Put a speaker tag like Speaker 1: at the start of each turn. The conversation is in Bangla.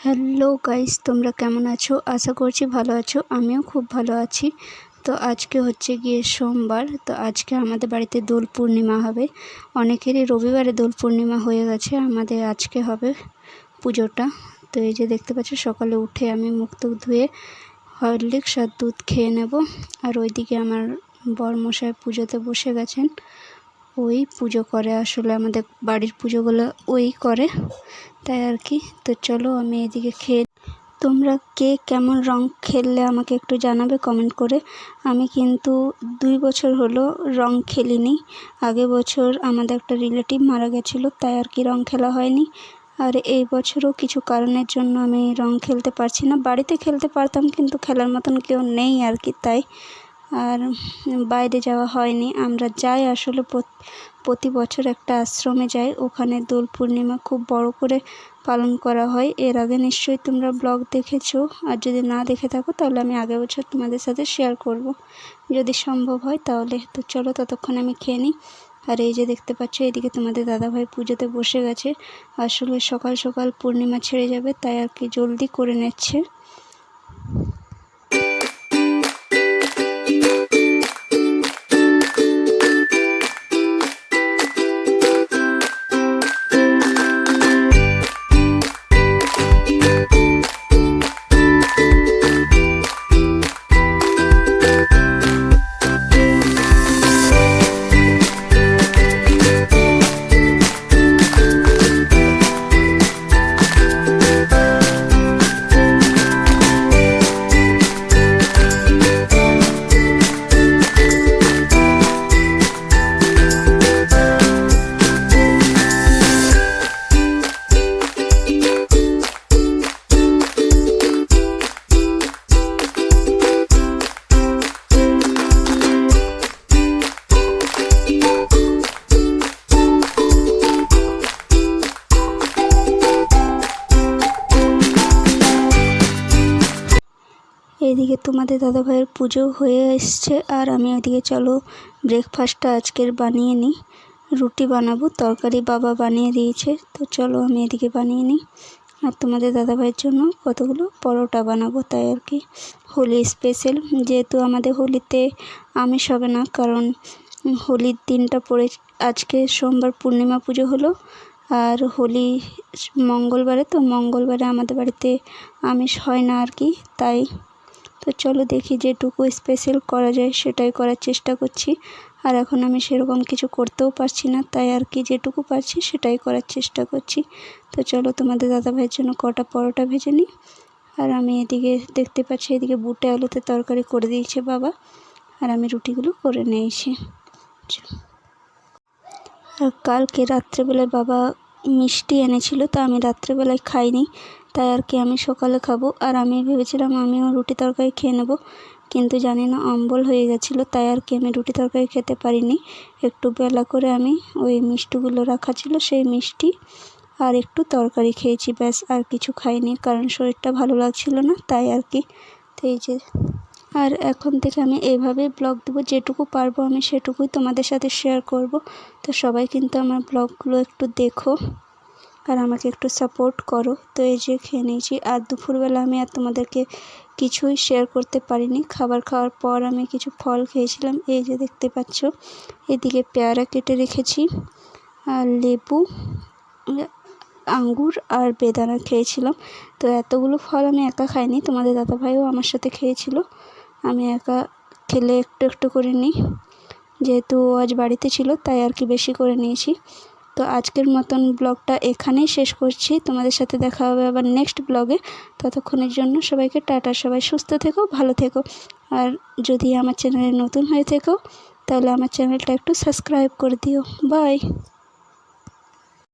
Speaker 1: হ্যালো গাইস, তোমরা কেমন আছো? আশা করছি ভালো আছো। আমিও খুব ভালো আছি। তো আজকে হচ্ছে গিয়ে সোমবার। তো আজকে আমাদের বাড়িতে দোল পূর্ণিমা হবে। অনেকেরই রবিবারে দোল পূর্ণিমা হয়ে গেছে, আমাদের আজকে হবে পুজোটা। তো এই যে দেখতে পাচ্ছ, সকালে উঠে আমি মুখ টুখ ধুয়ে হরলিক্স আর দুধ খেয়ে নেব। আর ওইদিকে আমার বরমশাই পুজোতে বসে গেছেন। ওই পুজো করে, আসলে আমাদের বাড়ির পুজোগুলো ওই করে, তাই আর কি। তো চলো আমি এদিকে খেয়ে। তোমরা কে কেমন রং খেললে আমাকে একটু জানাবে কমেন্ট করে। আমি কিন্তু 2 বছর হলো রং খেলিনি। আগের বছর আমাদের একটা রিলেটিভ মারা গেছিলো, তাই আর কি রং খেলা হয়নি। আর এই বছরও কিছু কারণের জন্য আমি রং খেলতে পারছি না। বাড়িতে খেলতে পারতাম, কিন্তু খেলার মতন কেউ নেই আর কি, তাই আর বাইরে যাওয়া হয়নি। আমরা যাই আসলে প্রতি বছর একটা আশ্রমে যাই, ওখানে দোল পূর্ণিমা খুব বড় করে পালন করা হয়। এর আগে নিশ্চয়ই তোমরা ব্লগ দেখেছো, আর যদি না দেখে থাকো তাহলে আমি আগের বছর তোমাদের সাথে শেয়ার করব যদি সম্ভব হয় তাহলে। তো চলো ততক্ষণ আমি খেয়ে নিই। আর এই যে দেখতে পাচ্ছ, এদিকে তোমাদের দাদাভাই পুজোতে বসে গেছে। আসলে সকাল সকাল পূর্ণিমা ছেড়ে যাবে, তাই আর কি জলদি করে নিচ্ছে। এইদিকে তোমাদের দাদাভাইয়ের পুজো হয়ে এসছে, আর আমি ওইদিকে চলো ব্রেকফাস্টটা আজকের বানিয়ে নিই। রুটি বানাবো, তরকারি বাবা বানিয়ে দিয়েছে। তো চলো আমি এদিকে বানিয়ে নিই। আর তোমাদের দাদাভাইয়ের জন্য কতগুলো পরোটা বানাবো, তাই আর কি। হোলি স্পেশাল, যেহেতু আমাদের হোলিতে আমিষ হবে না, কারণ হোলির দিনটা পড়ে আজকে সোমবার পূর্ণিমা পুজো হলো, আর হোলি মঙ্গলবারে। তো মঙ্গলবারে আমাদের বাড়িতে আমিষ হয় না আর কি, তাই। তো চলো দেখি যেটুকু স্পেশাল করা যায় সেটাই করার চেষ্টা করছি। আর এখন আমি সেরকম কিছু করতেও পারছি না, তাই আর কি যেটুকু পারছি সেটাই করার চেষ্টা করছি। তো চলো তোমাদের দাদাভাইয়ের জন্য কটা পরোটা ভেজে নিই। আর আমি এদিকে দেখতে পাচ্ছি, এদিকে বুটে আলুতে তরকারি করে দিয়েছে বাবা, আর আমি রুটিগুলো করে নিয়েছি। আর কালকে রাত্রেবেলায় বাবা মিষ্টি এনেছিল, তো আমি রাত্রেবেলায় খাইনি, তাই আর কি আমি সকালে খাবো। আর আমি ভেবেছিলাম আমিও রুটি তরকারি খেয়ে নেব, কিন্তু জানি না অম্বল হয়ে গেছিলো, তাই আর কি আমি রুটি তরকারি খেতে পারিনি। একটু বেলা করে আমি ওই মিষ্টিগুলো রাখা ছিল, সেই মিষ্টি আর একটু তরকারি খেয়েছি, ব্যাস। আর কিছু খাইনি, কারণ শরীরটা ভালো লাগছিল না, তাই আর কি। তো এই যে, আর এখন থেকে আমি এইভাবেই ব্লগ দেবো, যেটুকু পারবো আমি সেটুকুই তোমাদের সাথে শেয়ার করব। তো সবাই কিন্তু আমার ব্লগগুলো একটু দেখো আর আমাকে একটু সাপোর্ট করো। তো এই যে খেয়ে নিয়েছি। আর দুপুরবেলা আমি আর তোমাদেরকে কিছুই শেয়ার করতে পারিনি। খাবার খাওয়ার পর আমি কিছু ফল খেয়েছিলাম, এই যে দেখতে পাচ্ছ। এদিকে পেয়ারা কেটে রেখেছি, আর লেবু, আঙ্গুর আর বেদানা খেয়েছিলাম। তো এতগুলো ফল আমি একা খাইনি, তোমাদের দাদাভাইও আমার সাথে খেয়েছিল। আমি একা খেলে একটু একটু করে নিই, যেহেতু আজ বাড়িতে ছিল, তাই আর কি বেশি করে নিয়েছি। তো আজকের মতন ব্লগটা এখানেই শেষ করছি। তোমাদের সাথে দেখা হবে আবার নেক্সট ব্লগে। ততক্ষণের জন্য সবাইকে টাটা। সবাই সুস্থ থেকো, ভালো থেকো। আর যদি আমার চ্যানেলে নতুন হয়ে থেকো তাহলে আমার চ্যানেলটা একটু সাবস্ক্রাইব করে দিও। বাই।